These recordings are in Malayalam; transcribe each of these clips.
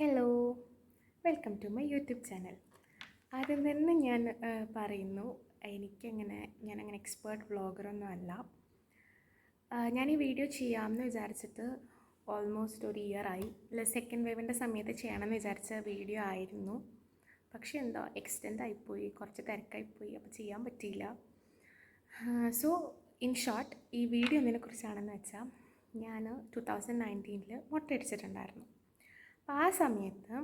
Hello, welcome to my YouTube channel. ആദ്യം തന്നെ ഞാൻ പറയുന്നു, ഞാനങ്ങനെ എക്സ്പേർട്ട് വ്ളോഗറൊന്നും അല്ല. ഞാൻ ഈ വീഡിയോ ചെയ്യാമെന്ന് വിചാരിച്ചിട്ട് ഓൾമോസ്റ്റ് ഒരു ഇയറായി. അല്ല, സെക്കൻഡ് വേവിൻ്റെ സമയത്ത് ചെയ്യണമെന്ന് വിചാരിച്ച വീഡിയോ ആയിരുന്നു. പക്ഷേ എന്തോ എക്സ്റ്റെൻഡ് ആയിപ്പോയി, കുറച്ച് തിരക്കായിപ്പോയി, അപ്പോൾ ചെയ്യാൻ പറ്റിയില്ല. സോ ഇൻ ഷോർട്ട്, ഈ വീഡിയോ എന്തിനെക്കുറിച്ചാണെന്ന് വെച്ചാൽ, ഞാൻ 2019 മൊട്ടയടിച്ചിട്ടുണ്ടായിരുന്നു. അപ്പോൾ ആ സമയത്ത്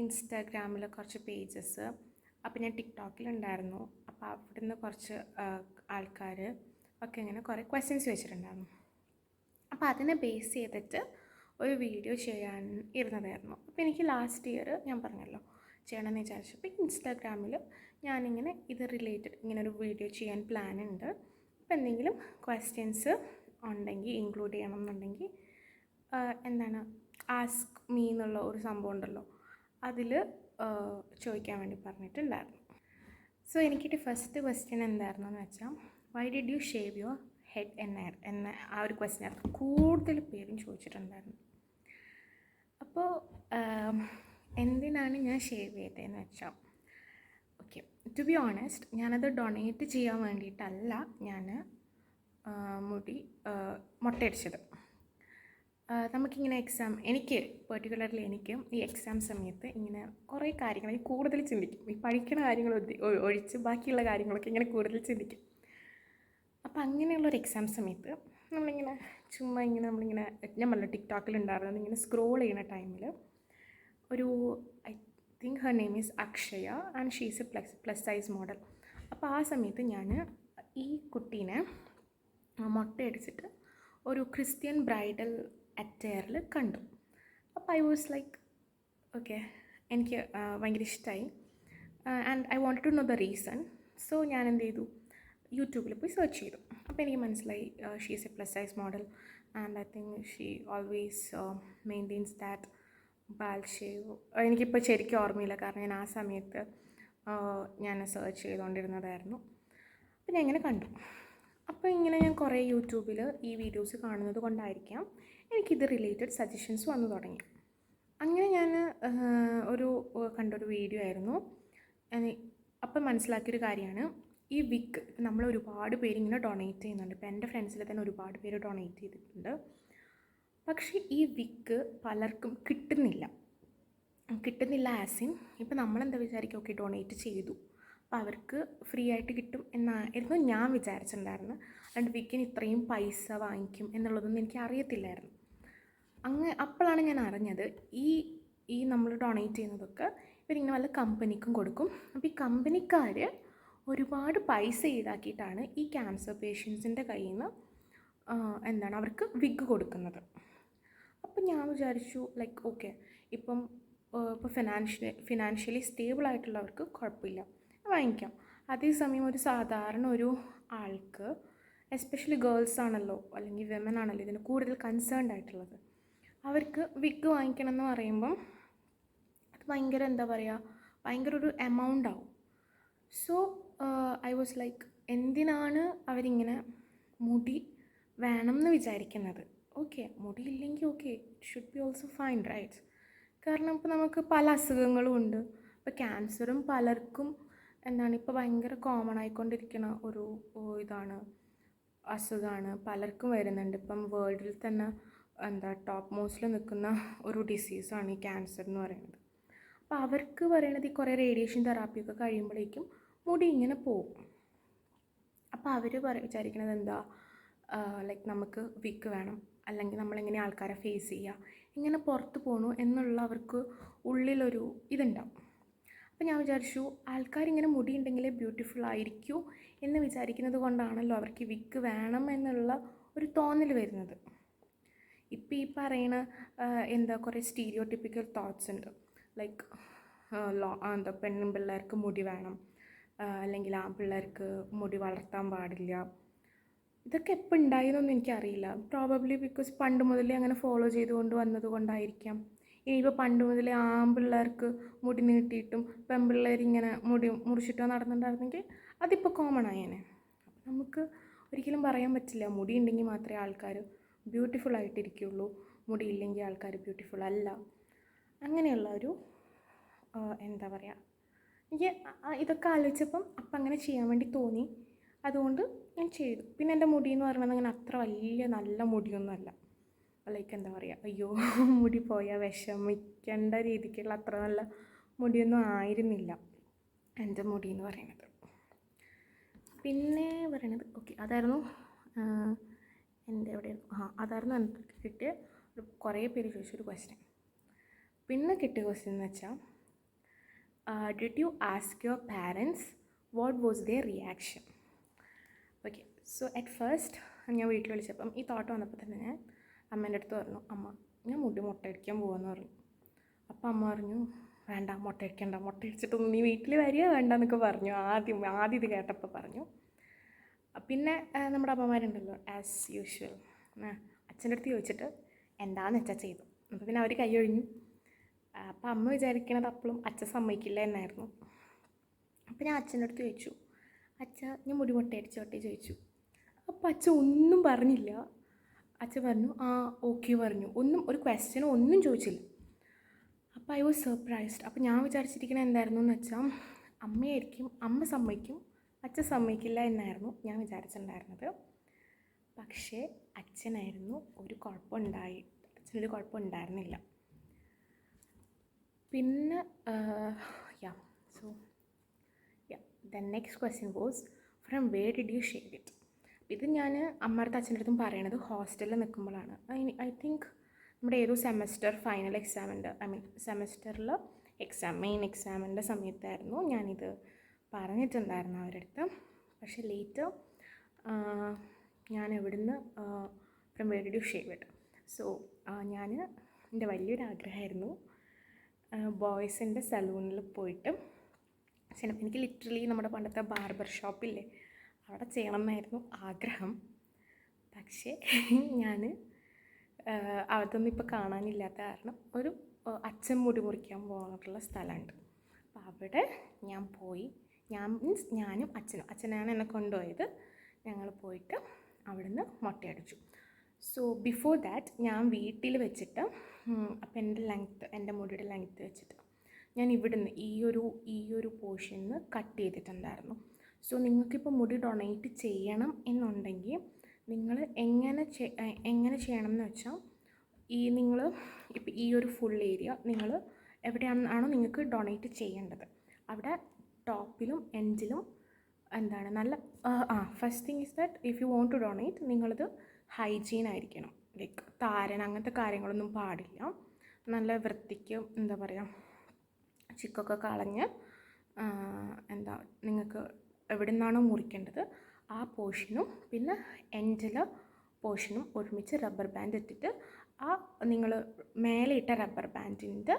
ഇൻസ്റ്റാഗ്രാമിൽ കുറച്ച് പേജസ്, അപ്പോൾ ഞാൻ ടിക്ടോക്കിലുണ്ടായിരുന്നു. അപ്പോൾ അവിടുന്ന് കുറച്ച് ആൾക്കാർ ഒക്കെ ഇങ്ങനെ കുറേ ക്വസ്റ്റ്യൻസ് വെച്ചിട്ടുണ്ടായിരുന്നു. അപ്പോൾ അതിനെ ബേസ് ചെയ്തിട്ട് ഒരു വീഡിയോ ചെയ്യാൻ ഇരുന്നതായിരുന്നു. അപ്പോൾ എനിക്ക് ലാസ്റ്റ് ഇയർ ഞാൻ പറഞ്ഞല്ലോ ചെയ്യണമെന്ന് വിചാരിച്ചപ്പോൾ ഇൻസ്റ്റാഗ്രാമിൽ ഞാനിങ്ങനെ ഇത് റിലേറ്റഡ് ഇങ്ങനെ ഒരു വീഡിയോ ചെയ്യാൻ പ്ലാൻ ഉണ്ട്. അപ്പോൾ എന്തെങ്കിലും ക്വസ്റ്റ്യൻസ് ഉണ്ടെങ്കിൽ ഇൻക്ലൂഡ് ചെയ്യണം എന്നുണ്ടെങ്കിൽ ആസ്ക് മീ എന്നുള്ള ഒരു സംഭവം ഉണ്ടല്ലോ, അതിൽ ചോദിക്കാൻ വേണ്ടി പറഞ്ഞിട്ടുണ്ടായിരുന്നു. സോ എനിക്കിട്ട് ഫസ്റ്റ് ക്വസ്റ്റ്യൻ എന്തായിരുന്നു എന്ന് വെച്ചാൽ, why did you shave your head എന്ന ആ ഒരു ക്വസ്റ്റ്യൻ ആയിരുന്നു കൂടുതൽ പേരും ചോദിച്ചിട്ടുണ്ടായിരുന്നു. അപ്പോൾ എന്തിനാണ് ഞാൻ ഷേവ് ചെയ്തതെന്ന് വെച്ചാൽ, ഓക്കെ, ടു ബി ഓണസ്റ്റ്, ഞാനത് ഡൊണേറ്റ് ചെയ്യാൻ വേണ്ടിയിട്ടല്ല ഞാൻ മൊട്ടയടിച്ചത്. നമുക്കിങ്ങനെ എനിക്ക് പെർട്ടിക്കുലർലി ഈ എക്സാം സമയത്ത് ഇങ്ങനെ കുറേ കാര്യങ്ങൾ കൂടുതൽ ചിന്തിക്കും. ഈ പഠിക്കുന്ന കാര്യങ്ങൾ ഒഴിച്ച് ബാക്കിയുള്ള കാര്യങ്ങളൊക്കെ ഇങ്ങനെ കൂടുതൽ ചിന്തിക്കും. അപ്പോൾ അങ്ങനെയുള്ളൊരു എക്സാം സമയത്ത് നമ്മളിങ്ങനെ ചുമ്മാ നമ്മളിങ്ങനെ ഞാൻ പറഞ്ഞ ടിക്ടോക്കിലുണ്ടായിരുന്നത് ഇങ്ങനെ സ്ക്രോൾ ചെയ്യുന്ന ടൈമിൽ ഒരു I think her name is Akshaya and she is a plus size model. അപ്പോൾ ആ സമയത്ത് ഞാൻ ഈ കുട്ടീനെ മൊട്ടയടിച്ചിട്ട് ഒരു ക്രിസ്ത്യൻ ബ്രൈഡൽ അറ്റയറിൽ കണ്ടു. അപ്പോൾ ഐ വാസ് ലൈക്ക്, ഓക്കെ, എനിക്ക് ഭയങ്കര ഇഷ്ടമായി and I wanted to know the reason. So ഞാൻ എന്ത് ചെയ്തു, യൂട്യൂബിൽ പോയി സെർച്ച് ചെയ്തു. അപ്പോൾ എനിക്ക് മനസ്സിലായി she is a plus size model and I think she always maintains that bald shave. എനിക്കിപ്പോൾ ശരിക്കും ഓർമ്മയില്ല, കാരണം ഞാൻ ആ സമയത്ത് ഞാൻ സെർച്ച് ചെയ്തുകൊണ്ടിരുന്നതായിരുന്നു. അപ്പോൾ ഞാൻ ഇങ്ങനെ കണ്ടു. അപ്പോൾ ഇങ്ങനെ ഞാൻ കുറേ യൂട്യൂബിൽ ഈ വീഡിയോസ് കാണുന്നത് കൊണ്ടായിരിക്കാം എനിക്കിത് റിലേറ്റഡ് സജഷൻസ് വന്നു തുടങ്ങി. അങ്ങനെ ഞാൻ കണ്ടൊരു വീഡിയോ ആയിരുന്നു. അപ്പം മനസ്സിലാക്കിയൊരു കാര്യമാണ്, ഈ വിഗ് നമ്മൾ ഒരുപാട് പേര് ഇങ്ങനെ ഡൊണേറ്റ് ചെയ്യുന്നുണ്ട്. ഇപ്പോൾ എൻ്റെ ഫ്രണ്ട്സിൽ തന്നെ ഒരുപാട് പേര് ഡൊണേറ്റ് ചെയ്തിട്ടുണ്ട്. പക്ഷേ ഈ വിഗ് പലർക്കും കിട്ടുന്നില്ല ആസ് ഇൻ, ഇപ്പോൾ നമ്മളെന്താ വിചാരിക്കും, ഓക്കെ ഡൊണേറ്റ് ചെയ്തു അപ്പോൾ അവർക്ക് ഫ്രീ ആയിട്ട് കിട്ടും എന്നായിരുന്നു ഞാൻ വിചാരിച്ചിട്ടുണ്ടായിരുന്നു. അതുകൊണ്ട് വിഗിന് ഇത്രയും പൈസ വാങ്ങിക്കും എന്നുള്ളതൊന്നും എനിക്ക് അറിയത്തില്ലായിരുന്നു. അപ്പോഴാണ് ഞാൻ അറിഞ്ഞത് ഈ നമ്മൾ ഡൊണേറ്റ് ചെയ്യുന്നതൊക്കെ ഇവരിങ്ങനെ വല്ല കമ്പനിക്കും കൊടുക്കും. അപ്പോൾ ഈ കമ്പനിക്കാർ ഒരുപാട് പൈസ ഈടാക്കിയിട്ടാണ് ഈ ക്യാൻസർ പേഷ്യൻസിൻ്റെ കയ്യിൽ നിന്ന് അവർക്ക് വിഗ് കൊടുക്കുന്നത്. അപ്പോൾ ഞാൻ വിചാരിച്ചു ലൈക്ക്, ഓക്കെ, ഇപ്പോൾ ഫിനാൻഷ്യലി സ്റ്റേബിൾ ആയിട്ടുള്ളവർക്ക് കുഴപ്പമില്ല, വാങ്ങിക്കാം. അതേസമയം ഒരു സാധാരണ ഒരു ആൾക്ക്, എസ്പെഷ്യലി ഗേൾസ് ആണല്ലോ അല്ലെങ്കിൽ വിമൻ ആണല്ലോ ഇതിന് കൂടുതൽ കൺസേൺഡ് ആയിട്ടുള്ളത്, അവർക്ക് വിഗ് വാങ്ങിക്കണം എന്ന് പറയുമ്പം അത് ഭയങ്കര ഭയങ്കര ഒരു എമൗണ്ട് ആവും. സോ ഐ വാസ് ലൈക്ക്, എന്തിനാണ് അവരിങ്ങനെ മുടി വേണം എന്ന് വിചാരിക്കുന്നത്? ഓക്കെ, മുടി ഇല്ലെങ്കിൽ okay, it should be also fine, right? കാരണം ഇപ്പോൾ നമുക്ക് പല അസുഖങ്ങളും ഉണ്ട്. ഇപ്പോൾ ക്യാൻസറും പലർക്കും ഇപ്പോൾ ഭയങ്കര കോമൺ ആയിക്കൊണ്ടിരിക്കുന്ന ഒരു അസുഖമാണ്, പലർക്കും വരുന്നുണ്ട്. ഇപ്പം വേൾഡിൽ തന്നെ ടോപ്പ് മോസ്റ്റിൽ നിൽക്കുന്ന ഒരു ഡിസീസാണ് ഈ ക്യാൻസർ എന്ന് പറയുന്നത്. അപ്പോൾ അവർക്ക് പറയണത് ഈ കുറേ റേഡിയേഷൻ തെറാപ്പിയൊക്കെ കഴിയുമ്പോഴേക്കും മുടി ഇങ്ങനെ പോകും. അപ്പോൾ അവർ വിചാരിക്കണത് ലൈക്ക് നമുക്ക് വിഗ് വേണം, അല്ലെങ്കിൽ നമ്മളെങ്ങനെ ആൾക്കാരെ ഫേസ് ചെയ്യുക, ഇങ്ങനെ പുറത്ത് പോകണു എന്നുള്ള അവർക്ക് ഉള്ളിലൊരു ഇതുണ്ടാവും. അപ്പോൾ ഞാൻ വിചാരിച്ചു, ആൾക്കാരിങ്ങനെ മുടി ഉണ്ടെങ്കിലേ ബ്യൂട്ടിഫുൾ ആയിരിക്കൂ എന്ന് വിചാരിക്കുന്നത് കൊണ്ടാണല്ലോ അവർക്ക് വിഗ് വേണം എന്നുള്ള ഒരു തോന്നൽ വരുന്നത്. ഇപ്പോൾ ഈ പറയുന്ന കുറേ സ്റ്റീരിയോ ടിപ്പിക്കൽ തോട്ട്സ് ഉണ്ട്. ലൈക്ക് പെൺപിള്ളേർക്ക് മുടി വേണം, അല്ലെങ്കിൽ ആൺപിള്ളേർക്ക് മുടി വളർത്താൻ പാടില്ല. ഇതൊക്കെ എപ്പോൾ ഉണ്ടായെന്നൊന്നും എനിക്കറിയില്ല. പ്രോബബ്ലി ബിക്കോസ് പണ്ട് മുതലേ അങ്ങനെ ഫോളോ ചെയ്തുകൊണ്ട് വന്നത് കൊണ്ടായിരിക്കാം. ഇനിയിപ്പോൾ പണ്ട് മുതലേ ആൺപിള്ളേർക്ക് മുടി നീട്ടിയിട്ടും പെൺപിള്ളേരിങ്ങനെ മുടി മുറിച്ചിട്ടോ നടന്നിട്ടുണ്ടായിരുന്നെങ്കിൽ അതിപ്പോൾ കോമൺ ആയേനെ. അപ്പം നമുക്ക് ഒരിക്കലും പറയാൻ പറ്റില്ല മുടി ഉണ്ടെങ്കിൽ മാത്രമേ ആൾക്കാർ ബ്യൂട്ടിഫുൾ ആയിട്ടിരിക്കുകയുള്ളൂ, മുടി ഇല്ലെങ്കിൽ ആൾക്കാർ ബ്യൂട്ടിഫുൾ അല്ല. അങ്ങനെയുള്ള ഒരു എന്താ പറയുക, എനിക്ക് ഇതൊക്കെ ആലോചിച്ചപ്പം അപ്പം അങ്ങനെ ചെയ്യാൻ വേണ്ടി തോന്നി. അതുകൊണ്ട് ഞാൻ ചെയ്തു. പിന്നെ എൻ്റെ മുടി എന്ന് പറയുന്നത് അങ്ങനെ അത്ര വലിയ നല്ല മുടിയൊന്നുമല്ല. ലൈക്ക് എന്താ പറയുക, അയ്യോ മുടി പോയാൽ വിഷമിക്കേണ്ട രീതിക്കുള്ള അത്ര നല്ല മുടിയൊന്നും ആയിരുന്നില്ല എൻ്റെ മുടി എന്ന് പറയുന്നത്. പിന്നെ പറയണത് ഓക്കെ, അതായിരുന്നു എൻ്റെ എവിടെയായിരുന്നു അതായിരുന്നു എനിക്ക് കിട്ടിയ കുറേ പേര് ചോദിച്ചൊരു ക്വസ്റ്റ്യൻ. പിന്നെ കിട്ടിയ ക്വസ്റ്റ്യൻ എന്ന് വെച്ചാൽ, did you ask your parents what was their reaction? Okay, so at first ഞാൻ വീട്ടിൽ വിളിച്ചപ്പം ഈ തോട്ട് വന്നപ്പോൾ തന്നെ ഞാൻ അമ്മേൻ്റെ അടുത്ത് പറഞ്ഞു, അമ്മ ഞാൻ മുട്ടയടിക്കാൻ പോകുമെന്ന് പറഞ്ഞു. അപ്പം അമ്മ പറഞ്ഞു, വേണ്ട മുട്ടയടിക്കണ്ട, മുട്ടയടിച്ചിട്ടൊന്നും നീ വീട്ടിൽ വരിക വേണ്ട എന്നൊക്കെ പറഞ്ഞു. ആദ്യം ഇത് കേട്ടപ്പോൾ പറഞ്ഞു. പിന്നെ നമ്മുടെ അമ്മമാരുണ്ടല്ലോ, ആസ് യൂഷ്വൽ അച്ഛൻ്റെ അടുത്ത് ചോദിച്ചിട്ട് എന്താണെന്ന് വെച്ചാൽ ചെയ്തു. അപ്പോൾ പിന്നെ അവർ കൈ ഒഴിഞ്ഞു. അപ്പം അമ്മ വിചാരിക്കണത് അപ്പോഴും അച്ഛൻ സമ്മതിക്കില്ല എന്നായിരുന്നു. അപ്പോൾ ഞാൻ അച്ഛൻ്റെ അടുത്ത് ചോദിച്ചു, അച്ഛ ഞാൻ മുട്ടയടിച്ചോട്ടെ ചോദിച്ചു. അപ്പോൾ അച്ഛൻ ഒന്നും പറഞ്ഞില്ല. അച്ഛൻ പറഞ്ഞു ആ ഓക്കെ പറഞ്ഞു, ഒരു ക്വസ്റ്റ്യനോ ഒന്നും ചോദിച്ചില്ല. അപ്പോൾ ഐ വാസ് സർപ്രൈസ്ഡ്. അപ്പോൾ ഞാൻ വിചാരിച്ചിരിക്കുന്നത് എന്തായിരുന്നു എന്ന് വെച്ചാൽ, അമ്മ സമ്മതിക്കും, അച്ഛൻ സമ്മതിക്കില്ല എന്നായിരുന്നു ഞാൻ വിചാരിച്ചിട്ടുണ്ടായിരുന്നത്. പക്ഷേ അച്ഛനൊരു കുഴപ്പമുണ്ടായിരുന്നില്ല. പിന്നെ the next question was from where did you shave it? ഇത് ഞാൻ അമ്മയുടെ അച്ഛൻ്റെ അടുത്തും പറയണത് ഹോസ്റ്റലിൽ നിൽക്കുമ്പോഴാണ്. ഐ തിങ്ക് നമ്മുടെ ഏതോ സെമസ്റ്റർ ഫൈനൽ എക്സാമിൻ്റെ സെമസ്റ്ററിൽ മെയിൻ എക്സാമിൻ്റെ സമയത്തായിരുന്നു ഞാനിത് പറഞ്ഞിട്ടുണ്ടായിരുന്നു അവരുടെ അടുത്ത്. പക്ഷേ ലേറ്റർ ഞാൻ എവിടുന്ന് from where did you shave it? So എൻ്റെ വലിയൊരു ആഗ്രഹമായിരുന്നു ബോയ്സിൻ്റെ സലൂണിൽ പോയിട്ട് എനിക്ക് ലിറ്ററലി നമ്മുടെ പണ്ടത്തെ ബാർബർ ഷോപ്പില്ലേ അവിടെ ചെയ്യണം എന്നായിരുന്നു ആഗ്രഹം. പക്ഷേ ഞാൻ അതൊന്നും ഇപ്പോൾ കാണാനില്ലാത്ത കാരണം ഒരു അച്ഛൻ മുടി മുറിക്കാൻ പോകാനുള്ള സ്ഥലമുണ്ട്. അപ്പോൾ അവിടെ ഞാൻ പോയി. ഞാനും അച്ഛനാണ് എന്നെ കൊണ്ടുപോയത്. ഞങ്ങൾ പോയിട്ട് അവിടുന്ന് മുട്ടയടിച്ചു. സോ ബിഫോർ ദാറ്റ് ഞാൻ വീട്ടിൽ വെച്ചിട്ട് അപ്പോൾ എൻ്റെ മുടിയുടെ ലെങ്ത്ത് വെച്ചിട്ട് ഞാൻ ഇവിടുന്ന് ഈ ഒരു പോർഷനിൽ കട്ട് ചെയ്തിട്ടുണ്ടായിരുന്നു. സോ നിങ്ങൾക്കിപ്പോൾ മുടി ഡൊണേറ്റ് ചെയ്യണം എന്നുണ്ടെങ്കിൽ നിങ്ങൾ എങ്ങനെ ചെയ്യണം എന്ന് വെച്ചാൽ, നിങ്ങൾ ഇപ്പോൾ ഈ ഒരു ഫുൾ ഏരിയ നിങ്ങൾ എവിടെയാണോ നിങ്ങൾക്ക് ഡൊണേറ്റ് ചെയ്യേണ്ടത് അവിടെ ടോപ്പിലും എൻഡിലും നല്ല first thing is that if you want to donate നിങ്ങളത് ഹൈജീൻ ആയിരിക്കണം. ലൈക്ക് താരൻ അങ്ങനത്തെ കാര്യങ്ങളൊന്നും പാടില്ല. നല്ല വൃത്തിക്ക് എന്താ പറയുക, ചിക്കൊക്കെ കളഞ്ഞ് നിങ്ങൾക്ക് എവിടെ നിന്നാണോ മുറിക്കേണ്ടത് ആ പോർഷനും പിന്നെ എൻഡിലെ പോർഷനും ഒരുമിച്ച് റബ്ബർ ബാൻഡ് ഇട്ടിട്ട് നിങ്ങൾ മേലെ ഇട്ട റബ്ബർ ബാൻഡിൻ്റെ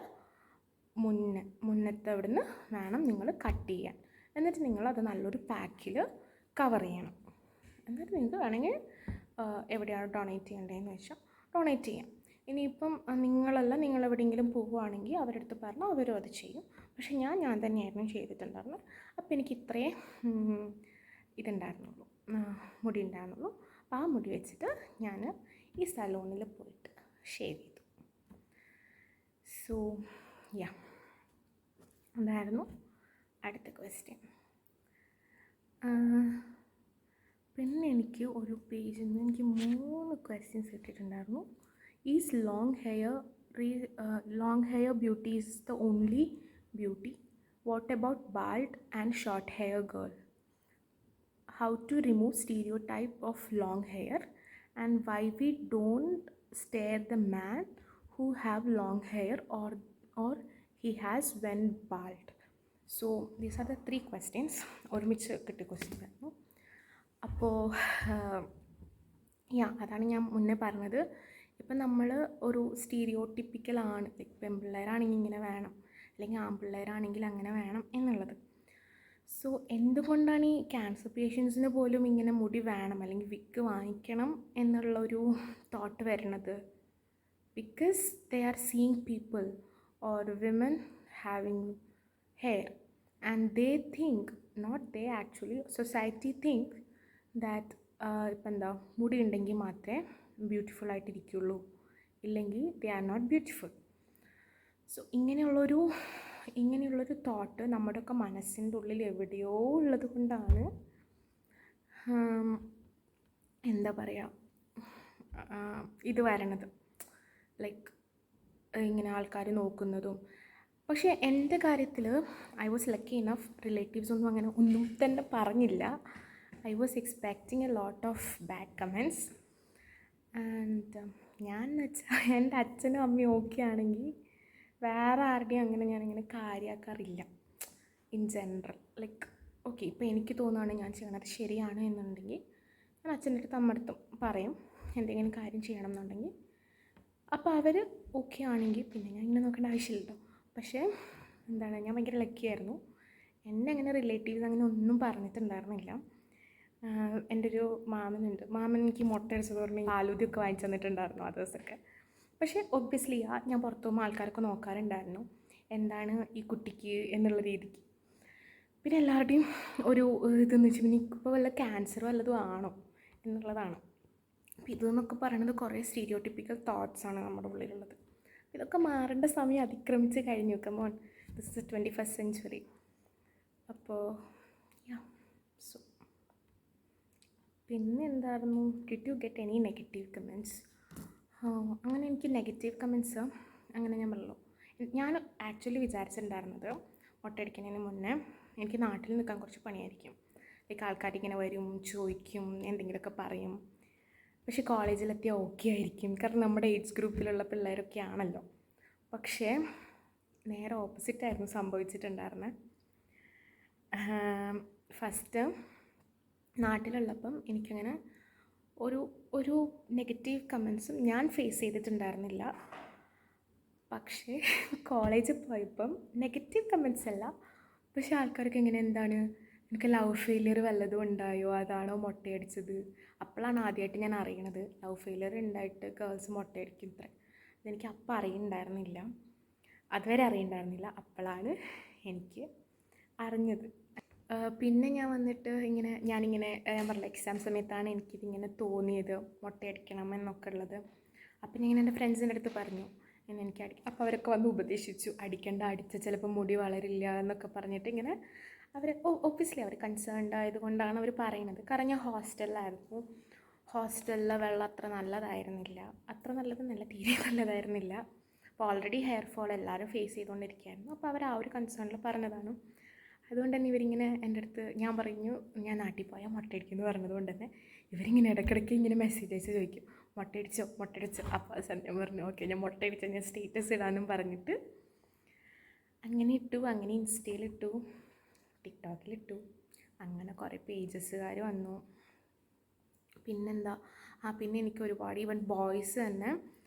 മുന്നത്തെ അവിടെ നിന്ന് വേണം നിങ്ങൾ കട്ട് ചെയ്യാൻ. എന്നിട്ട് നിങ്ങളത് നല്ലൊരു പാക്കിൽ കവർ ചെയ്യണം. എന്നിട്ട് നിങ്ങൾക്ക് വേണമെങ്കിൽ എവിടെയാണ് ഡൊണേറ്റ് ചെയ്യേണ്ടതെന്ന് വെച്ചാൽ ഡൊണേറ്റ് ചെയ്യാം. ഇനിയിപ്പം നിങ്ങളെവിടെയെങ്കിലും പോവുകയാണെങ്കിൽ അവരുടെ അടുത്ത് പറഞ്ഞാൽ അവരും അത് ചെയ്യും. പക്ഷേ ഞാൻ തന്നെയായിരുന്നു ചെയ്തിട്ടുണ്ടായിരുന്നത്. അപ്പോൾ എനിക്ക് ഇത്രയേ മുടി ഉണ്ടായിരുന്നുള്ളൂ. അപ്പോൾ ആ മുടി വെച്ചിട്ട് ഞാൻ ഈ സലൂണിൽ പോയിട്ട് ഷേവ് ചെയ്തു. സോ അതായിരുന്നു അടുത്ത ക്വസ്റ്റ്യൻ. പിന്നെ എനിക്ക് ഒരു പേജിൽ നിന്ന് എനിക്ക് 3 ക്വസ്റ്റ്യൻസ് കിട്ടിയിട്ടുണ്ടായിരുന്നു. Is long hair beauty is the only beauty? What about bald and short hair girl? How to remove stereotype of long hair, and why we don't stare the man who have long hair or he has when bald? So these are the 3 questions. ഒരുമിച്ച് കിട്ടിയ ക്വസ്റ്റ്യൻ ആയിരുന്നു. അപ്പോൾ അതാണ് ഞാൻ മുന്നേ പറഞ്ഞത്. ഇപ്പം നമ്മൾ ഒരു സ്റ്റീരിയോട്ടിപ്പിക്കലാണ്, ലൈക്ക് പെൺപിള്ളേരാണെങ്കിൽ ഇങ്ങനെ വേണം അല്ലെങ്കിൽ ആൺപിള്ളേരാണെങ്കിൽ അങ്ങനെ വേണം എന്നുള്ളത്. സോ എന്തുകൊണ്ടാണ് ഈ ക്യാൻസർ പേഷ്യൻസിന് പോലും ഇങ്ങനെ മുടി വേണം അല്ലെങ്കിൽ വിഗ് വാങ്ങിക്കണം എന്നുള്ളൊരു തോട്ട് വരുന്നത്? Because they are seeing people or women having hair and they think, not they actually, society think that ഇപ്പം മുടി ഉണ്ടെങ്കിൽ മാത്രമേ ബ്യൂട്ടിഫുൾ ആയിട്ടിരിക്കുള്ളൂ, ഇല്ലെങ്കിൽ they are not beautiful. So ഇങ്ങനെയുള്ളൊരു തോട്ട് നമ്മുടെയൊക്കെ മനസ്സിൻ്റെ ഉള്ളിൽ എവിടെയോ ഉള്ളത് കൊണ്ടാണ് എന്താ പറയുക ഇത് വരണത്, ലൈക്ക് ഇങ്ങനെ ആൾക്കാർ നോക്കുന്നതും. പക്ഷേ എൻ്റെ കാര്യത്തിൽ I was lucky enough, relatives ഒന്നും അങ്ങനെ ഒന്നും തന്നെ പറഞ്ഞില്ല. I was expecting a lot of bad comments. And ഞാൻ വെച്ചാൽ എൻ്റെ അച്ഛനും അമ്മയും ഓക്കെ ആണെങ്കിൽ വേറെ ആരുടെയും അങ്ങനെ ഞാനിങ്ങനെ കാര്യമാക്കാറില്ല ഇൻ ജനറൽ. ലൈക്ക് ഓക്കെ, ഇപ്പോൾ എനിക്ക് തോന്നുകയാണ് ഞാൻ ചെയ്യണത് ശരിയാണ് എന്നുണ്ടെങ്കിൽ ഞാൻ അച്ഛൻ്റെ അടുത്ത് അമ്മടുത്തും പറയും എന്തെങ്കിലും കാര്യം ചെയ്യണം എന്നുണ്ടെങ്കിൽ. അപ്പോൾ അവർ ഓക്കെ ആണെങ്കിൽ പിന്നെ ഞാൻ ഇങ്ങനെ നോക്കേണ്ട ആവശ്യമില്ലല്ലോ. പക്ഷേ എന്താണ്, ഞാൻ ഭയങ്കര ലക്കിയായിരുന്നു. എന്നെ അങ്ങനെ റിലേറ്റീവ്സ് അങ്ങനെ ഒന്നും പറഞ്ഞിട്ടുണ്ടായിരുന്നില്ല. എൻ്റെ ഒരു മാമനുണ്ട്, മാമൻ എനിക്ക് മുട്ട അടിച്ചത് പറഞ്ഞ് ആലൂതിയൊക്കെ വാങ്ങിച്ചു തന്നിട്ടുണ്ടായിരുന്നു ആ ദിവസമൊക്കെ. പക്ഷേ ഒബ്വിയസ്ലി ഞാൻ പുറത്തു പോകുമ്പോൾ ആൾക്കാരൊക്കെ നോക്കാറുണ്ടായിരുന്നു എന്താണ് ഈ കുട്ടിക്ക് എന്നുള്ള രീതിക്ക്. പിന്നെ എല്ലാവരുടെയും ഒരു ഇതെന്ന് വെച്ചാൽ പിന്നെ ഇപ്പോൾ വല്ല ക്യാൻസർ വല്ലതും ആണോ എന്നുള്ളതാണ്. അപ്പോൾ ഇതെന്നൊക്കെ പറയുന്നത് കുറേ സ്റ്റീരിയോടിപ്പിക്കൽ തോട്ട്സാണ് നമ്മുടെ ഉള്ളിലുള്ളത്. ഇതൊക്കെ മാറേണ്ട സമയം അതിക്രമിച്ച് കഴിഞ്ഞു. Come on, this is 21st century. അപ്പോൾ സോ പിന്നെ എന്തായിരുന്നു, did you get any negative comments? അങ്ങനെ എനിക്ക് നെഗറ്റീവ് കമൻറ്റ്സ് അങ്ങനെ ഞാൻ പറഞ്ഞല്ലോ. ഞാൻ ആക്ച്വലി വിചാരിച്ചിട്ടുണ്ടായിരുന്നത് മുട്ടയടിക്കുന്നതിന് മുന്നേ എനിക്ക് നാട്ടിൽ നിൽക്കാൻ കുറച്ച് പണിയായിരിക്കും. ലൈക്ക് ആൾക്കാരിങ്ങനെ വരും, ചോദിക്കും, എന്തെങ്കിലുമൊക്കെ പറയും. പക്ഷേ കോളേജിലെത്തിയാൽ ഓക്കെ ആയിരിക്കും, കാരണം നമ്മുടെ ഏജ് ഗ്രൂപ്പിലുള്ള പിള്ളേരൊക്കെ ആണല്ലോ. പക്ഷേ നേരെ ഓപ്പോസിറ്റായിരുന്നു സംഭവിച്ചിട്ടുണ്ടായിരുന്നത്. ഫസ്റ്റ് നാട്ടിലുള്ളപ്പം എനിക്കങ്ങനെ ഒരു നെഗറ്റീവ് കമൻസും ഞാൻ ഫേസ് ചെയ്തിട്ടുണ്ടായിരുന്നില്ല. പക്ഷേ കോളേജിൽ പോയപ്പം നെഗറ്റീവ് കമൻസ് അല്ല, പക്ഷേ ആൾക്കാർക്ക് എങ്ങനെ എന്താണ് എനിക്ക് ലവ് ഫെയിലിയർ വല്ലതും ഉണ്ടായോ, അതാണോ മുട്ടയടിച്ചത്. അപ്പോഴാണ് ആദ്യമായിട്ട് ഞാൻ അറിയണത് ലവ് ഫെയിലിയർ ഉണ്ടായിട്ട് ഗേൾസ് മുട്ടയടിക്കും ഇത്ര. അതെനിക്ക് അപ്പം അറിയുന്നുണ്ടായിരുന്നില്ല, അതുവരെ അറിയുന്നുണ്ടായിരുന്നില്ല. അപ്പോഴാണ് എനിക്ക് അറിഞ്ഞത്. പിന്നെ ഞാൻ വന്നിട്ട് ഞാനിങ്ങനെ ഞാൻ പറഞ്ഞില്ല, എക്സാം സമയത്താണ് എനിക്കിതിങ്ങനെ തോന്നിയത് മുട്ടയടിക്കണം എന്നൊക്കെ ഉള്ളത്. അപ്പം ഞാൻ എൻ്റെ ഫ്രണ്ട്സിൻ്റെ അടുത്ത് പറഞ്ഞു എനിക്ക് അടിക്കും. അപ്പോൾ അവരൊക്കെ വന്ന് ഉപദേശിച്ചു, അടിക്കേണ്ട, അടിച്ച ചിലപ്പോൾ മുടി വളരില്ല എന്നൊക്കെ പറഞ്ഞിട്ട് ഇങ്ങനെ അവർ ഒബ്വിയസ്ലി അവർ കൺസേൺഡ് ആയതുകൊണ്ടാണ് അവർ പറയുന്നത്. കാരണം ഞാൻ ഹോസ്റ്റലിലായിരുന്നു. ഹോസ്റ്റലിലെ വെള്ളം അത്ര നല്ലതായിരുന്നില്ല, അത്ര നല്ലതെന്നല്ല, തീരെ നല്ലതായിരുന്നില്ല. അപ്പോൾ ഓൾറെഡി ഹെയർ ഫോൾ എല്ലാവരും ഫേസ് ചെയ്തുകൊണ്ടിരിക്കുകയായിരുന്നു. അപ്പോൾ അവർ ആ ഒരു കൺസേണിൽ പറഞ്ഞതാണ്. അതുകൊണ്ട് തന്നെ ഇവരിങ്ങനെ എൻ്റെ അടുത്ത്, ഞാൻ പറഞ്ഞു ഞാൻ നാട്ടിൽ പോയാൽ മുട്ടയടിക്കുമെന്ന് പറഞ്ഞതുകൊണ്ട് തന്നെ ഇവരിങ്ങനെ ഇടയ്ക്കിടയ്ക്ക് ഇങ്ങനെ മെസ്സേജ് അയച്ച് ചോദിക്കും മുട്ടയടിച്ചോ. അപ്പോൾ സത്യം പറഞ്ഞു ഓക്കെ ഞാൻ മുട്ടയടിച്ചോ, ഞാൻ സ്റ്റേറ്റസ് ഇടാനും പറഞ്ഞിട്ട് അങ്ങനെ ഇട്ടു. അങ്ങനെ ഇൻസ്റ്റയിലിട്ടു, ടിക്ടോക്കിലിട്ടു. അങ്ങനെ കുറേ പേജസുകാർ വന്നു. പിന്നെന്താ, പിന്നെ എനിക്ക് ഒരുപാട് ഈവൻ ബോയ്സ് തന്നെ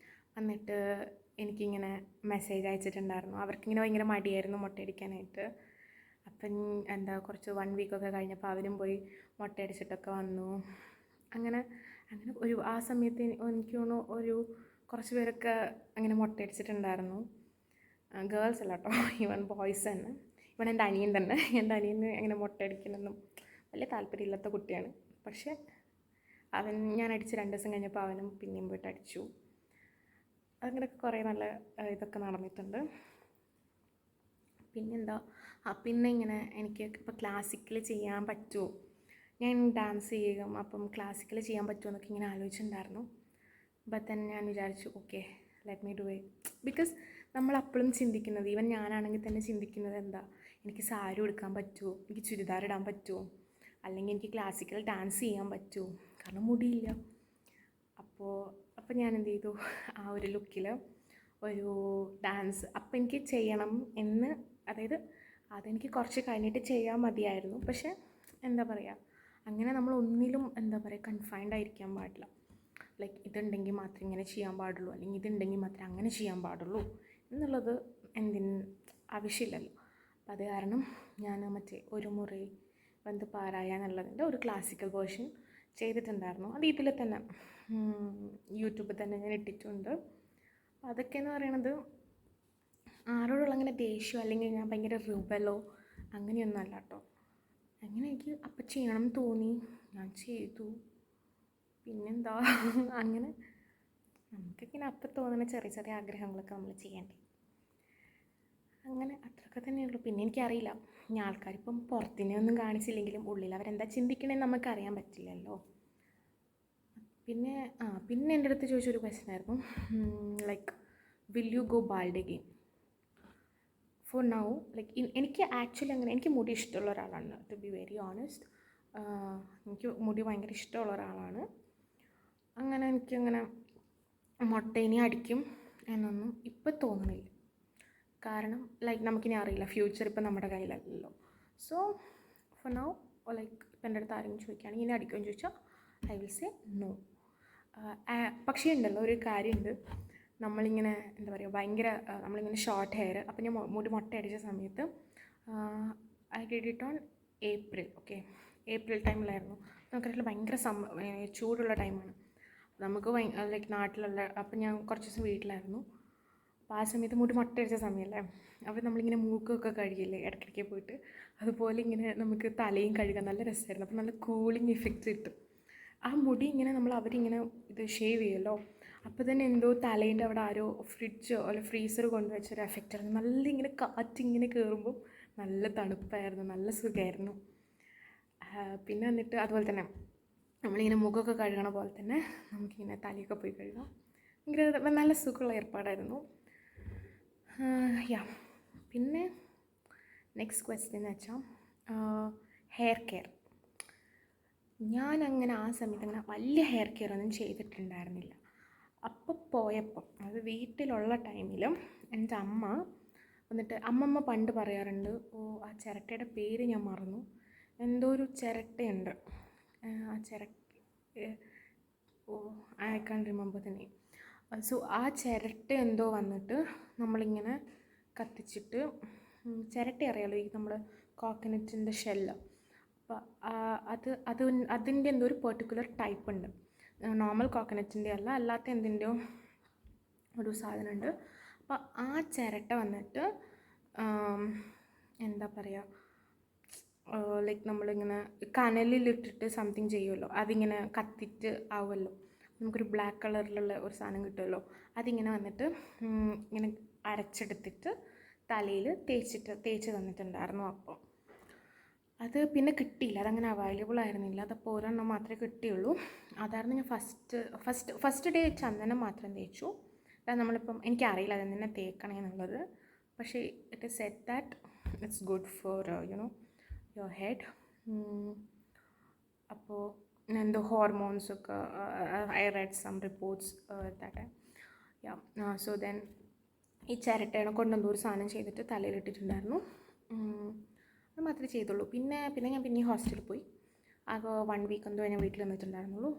വന്നിട്ട് എനിക്കിങ്ങനെ മെസ്സേജ് അയച്ചിട്ടുണ്ടായിരുന്നു. അവർക്കിങ്ങനെ ഭയങ്കര മടിയായിരുന്നു മുട്ടയടിക്കാനായിട്ട്. അപ്പം കുറച്ച് 1 വീക്കൊക്കെ കഴിഞ്ഞപ്പോൾ അവരും പോയി മുട്ടയടിച്ചിട്ടൊക്കെ വന്നു. അങ്ങനെ ആ സമയത്ത് എനിക്ക് തോന്നുന്നു കുറച്ച് പേരൊക്കെ അങ്ങനെ മുട്ടയടിച്ചിട്ടുണ്ടായിരുന്നു. ഗേൾസ് അല്ല കേട്ടോ, ഈവൻ ബോയ്സ് തന്നെ. ഈവൻ എൻ്റെ അനിയൻ തന്നെ, എൻ്റെ അനിയന് അങ്ങനെ മുട്ടയടിക്കണമെന്നും വലിയ താല്പര്യമില്ലാത്ത കുട്ടിയാണ്. പക്ഷേ ഞാൻ അടിച്ച് 2 ദിവസം കഴിഞ്ഞപ്പോൾ അവനും പിന്നെയും പോയിട്ട് അടിച്ചു. അങ്ങനെയൊക്കെ കുറേ നല്ല ഇതൊക്കെ നടന്നിട്ടുണ്ട്. പിന്നെന്താ, പിന്നെ ഇങ്ങനെ എനിക്ക് ഇപ്പോൾ ക്ലാസിക്കൽ ചെയ്യാൻ പറ്റുമോ, ഞാൻ ഡാൻസ് ചെയ്യും, അപ്പം ക്ലാസിക്കൽ ചെയ്യാൻ പറ്റുമോ എന്നൊക്കെ ഇങ്ങനെ ആലോചിച്ചിട്ടുണ്ടായിരുന്നു. ബട്ട് തന്നെ ഞാൻ വിചാരിച്ചു okay let me do it. Because നമ്മളപ്പോഴും ചിന്തിക്കുന്നത്, ഈവൻ ഞാനാണെങ്കിൽ തന്നെ ചിന്തിക്കുന്നത് എന്താ, എനിക്ക് സാരി ഉടുക്കാൻ പറ്റുമോ, എനിക്ക് ചുരിദാർ ഇടാൻ പറ്റുമോ, അല്ലെങ്കിൽ എനിക്ക് ക്ലാസിക്കൽ ഡാൻസ് ചെയ്യാൻ പറ്റുമോ, കാരണം മുടിയില്ല. അപ്പോൾ ഞാൻ എന്ത് ചെയ്തു, ആ ഒരു ലുക്കിൽ ഒരു ഡാൻസ് അപ്പോൾ എനിക്ക് ചെയ്യണം എന്ന്, അതായത് അതെനിക്ക് കുറച്ച് കഴിഞ്ഞിട്ട് ചെയ്യാൻ മതിയായിരുന്നു. പക്ഷേ എന്താ പറയുക, അങ്ങനെ നമ്മൾ ഒന്നിലും എന്താ പറയുക കൺഫൈൻഡ് ആയിരിക്കാൻ പാടില്ല. ലൈക്ക് ഇതുണ്ടെങ്കിൽ മാത്രമേ ഇങ്ങനെ ചെയ്യാൻ പാടുള്ളൂ, അല്ലെങ്കിൽ ഇതുണ്ടെങ്കിൽ മാത്രമേ അങ്ങനെ ചെയ്യാൻ പാടുള്ളൂ എന്നുള്ളത് ആവശ്യമില്ലല്ലോ. അപ്പം അത് കാരണം ഞാൻ ഒരു മുറി വന്ന് പാരായ എന്നുള്ളതിൻ്റെ ഒരു ക്ലാസിക്കൽ വേർഷൻ ചെയ്തിട്ടുണ്ടായിരുന്നു. അത് ഇതിൽ തന്നെ യൂട്യൂബിൽ തന്നെ ഞാൻ ഇട്ടിട്ടുണ്ട്. അതൊക്കെയെന്ന് പറയണത് ആരോടുള്ള അങ്ങനെ ദേഷ്യം അല്ലെങ്കിൽ ഞാൻ ഭയങ്കര റിബലോ അങ്ങനെയൊന്നും അല്ല കേട്ടോ. അങ്ങനെ എനിക്ക് അപ്പം ചെയ്യണം തോന്നി, ഞാൻ ചെയ്തു. പിന്നെന്താ, അങ്ങനെ നമുക്കിങ്ങനെ അപ്പം തോന്നുന്ന ചെറിയ ചെറിയ ആഗ്രഹങ്ങളൊക്കെ നമ്മൾ ചെയ്യണ്ടേ. അങ്ങനെ അത്രയൊക്കെ തന്നെയുള്ളൂ. പിന്നെ എനിക്കറിയില്ല, ഇനി ആൾക്കാരിപ്പം പുറത്തിനെ ഒന്നും കാണിച്ചില്ലെങ്കിലും ഉള്ളിൽ അവരെന്താ ചിന്തിക്കണേന്ന് നമുക്കറിയാൻ പറ്റില്ലല്ലോ. പിന്നെ എൻ്റെ അടുത്ത് ചോദിച്ചൊരു ക്വസ്റ്റ്യൻ ആയിരുന്നു, like will you go bald again. For now like എനിക്ക് ആക്ച്വലി അങ്ങനെ എനിക്ക് മുടി ഇഷ്ടമുള്ള ഒരാളാണ്, ടു ബി വെരി ഓണസ്റ്റ്. എനിക്ക് മുടി ഭയങ്കര ഇഷ്ടമുള്ള ഒരാളാണ്. അങ്ങനെ എനിക്കങ്ങനെ മുട്ടയിനി അടിക്കും എന്നൊന്നും ഇപ്പം തോന്നുന്നില്ല. കാരണം ലൈക്ക് നമുക്കിനി അറിയില്ല, ഫ്യൂച്ചർ ഇപ്പം നമ്മുടെ കയ്യിലല്ലല്ലോ. സോ ഫോർ നൗ ലൈക്ക് ഇപ്പം എൻ്റെ അടുത്ത് ആരെങ്കിലും ചോദിക്കുകയാണെങ്കിൽ ഇനി അടിക്കുമെന്ന് ചോദിച്ചാൽ ഐ വിൽ സേ നോ. പക്ഷേ ഉണ്ടല്ലോ ഒരു കാര്യമുണ്ട്, നമ്മളിങ്ങനെ എന്താ പറയുക ഭയങ്കര നമ്മളിങ്ങനെ ഷോർട്ട് ഹെയർ, അപ്പം ഞാൻ മുടി മുട്ട അടിച്ച സമയത്ത് I did it on April. Okay, April ടൈമിലായിരുന്നു. നമുക്കറിയില്ല ഭയങ്കര ചൂടുള്ള ടൈമാണ് നമുക്ക്, ലൈക്ക് നാട്ടിലുള്ള. അപ്പം ഞാൻ കുറച്ച് ദിവസം വീട്ടിലായിരുന്നു. അപ്പോൾ ആ സമയത്ത് മുടി മുട്ട അടിച്ച സമയമല്ലേ, അപ്പോൾ നമ്മളിങ്ങനെ മൂക്കൊക്കെ കഴുകില്ലേ ഇടയ്ക്കിടയ്ക്ക് പോയിട്ട്, അതുപോലെ ഇങ്ങനെ നമുക്ക് തലയും കഴുകാൻ നല്ല രസമായിരുന്നു. അപ്പോൾ നല്ല കൂളിംഗ് ഇഫക്റ്റ് കിട്ടും. ആ മുടി ഇങ്ങനെ അവരിങ്ങനെ ഇത് ഷേവ് ചെയ്യുമല്ലോ, അപ്പോൾ തന്നെ എന്തോ തലേൻ്റെ അവിടെ ആരോ ഫ്രിഡ്ജോ അല്ല ഫ്രീസർ കൊണ്ടുവച്ചൊരു എഫക്റ്റായിരുന്നു. നല്ല ഇങ്ങനെ കാറ്റിങ്ങനെ കയറുമ്പോൾ നല്ല തണുപ്പായിരുന്നു, നല്ല സുഖമായിരുന്നു. പിന്നെ വന്നിട്ട് അതുപോലെ തന്നെ നമ്മളിങ്ങനെ മുഖമൊക്കെ കഴുകണ പോലെ തന്നെ നമുക്കിങ്ങനെ തലയൊക്കെ പോയി കഴുകാം. ഭയങ്കര നല്ല സുഖമുള്ള ഏർപ്പാടായിരുന്നു. യാ. പിന്നെ നെക്സ്റ്റ് ക്വസ്റ്റ്യൻ എന്ന് വെച്ചാൽ ഹെയർ കെയർ. ഞാനങ്ങനെ ആ സമയത്ത് അങ്ങനെ വലിയ ഹെയർ കെയർ ഒന്നും ചെയ്തിട്ടുണ്ടായിരുന്നില്ല. അപ്പോൾ പോയപ്പം അത് വീട്ടിലുള്ള ടൈമിലും എൻ്റെ അമ്മ വന്നിട്ട്, അമ്മമ്മ പണ്ട് പറയാറുണ്ട്, ആ ചിരട്ടയുടെ പേര് ഞാൻ മറന്നു, എന്തോ ഒരു ചിരട്ടയുണ്ട്, ആ ചിരട്ട I can remember the name. So ആ ചിരട്ട എന്തോ വന്നിട്ട് നമ്മളിങ്ങനെ കത്തിച്ചിട്ട്, ചിരട്ട അറിയാലോ ഈ നമ്മൾ കോക്കനറ്റിൻ്റെ ഷെല്ല്, അപ്പോൾ അതിൻ്റെ എന്തോ ഒരു പെർട്ടിക്കുലർ ടൈപ്പ് ഉണ്ട്, നോർമൽ കോക്കനറ്റിൻ്റെ അല്ലാത്ത എന്തിൻ്റെയോ ഒരു സാധനമുണ്ട്. അപ്പോൾ ആ ചിരട്ട വന്നിട്ട് എന്താ പറയുക, ലൈക്ക് നമ്മളിങ്ങനെ കനലിലിട്ടിട്ട് സംതിങ് ചെയ്യുമല്ലോ, അതിങ്ങനെ കത്തിട്ട് ആവുമല്ലോ, നമുക്കൊരു ബ്ലാക്ക് കളറിലുള്ള ഒരു സാധനം കിട്ടുമല്ലോ, അതിങ്ങനെ വന്നിട്ട് ഇങ്ങനെ അരച്ചെടുത്തിട്ട് തലയിൽ തേച്ച് തന്നിട്ടുണ്ടായിരുന്നു. അപ്പോൾ അത് പിന്നെ കിട്ടിയില്ല, അതങ്ങനെ അവൈലബിൾ ആയിരുന്നില്ല, അതപ്പോൾ ഒരെണ്ണം മാത്രമേ കിട്ടിയുള്ളൂ. അതായിരുന്നു ഞാൻ ഫസ്റ്റ് ഡേ ചന്ദനം മാത്രം തേച്ചു. അതായത് നമ്മളിപ്പം എനിക്കറിയില്ല അതെന്തിനാ തേക്കണേന്നുള്ളത്, പക്ഷേ it is said that it's good for your head. അപ്പോൾ എന്തോ ഹോർമോൺസൊക്കെ I read some reports that. Yeah. So then ഈ ചിരട്ടേനെ കൊണ്ടെന്തോ ഒരു സാധനം ചെയ്തിട്ട് തലയിലിട്ടിട്ടുണ്ടായിരുന്നു. അത് മാത്രമേ ചെയ്തുള്ളൂ. പിന്നെ ഞാൻ ഹോസ്റ്റലിൽ പോയി. ആകെ 1 വീക്ക് എന്തോ ഞാൻ വീട്ടിൽ നിന്നിട്ടുണ്ടായിരുന്നുള്ളൂ.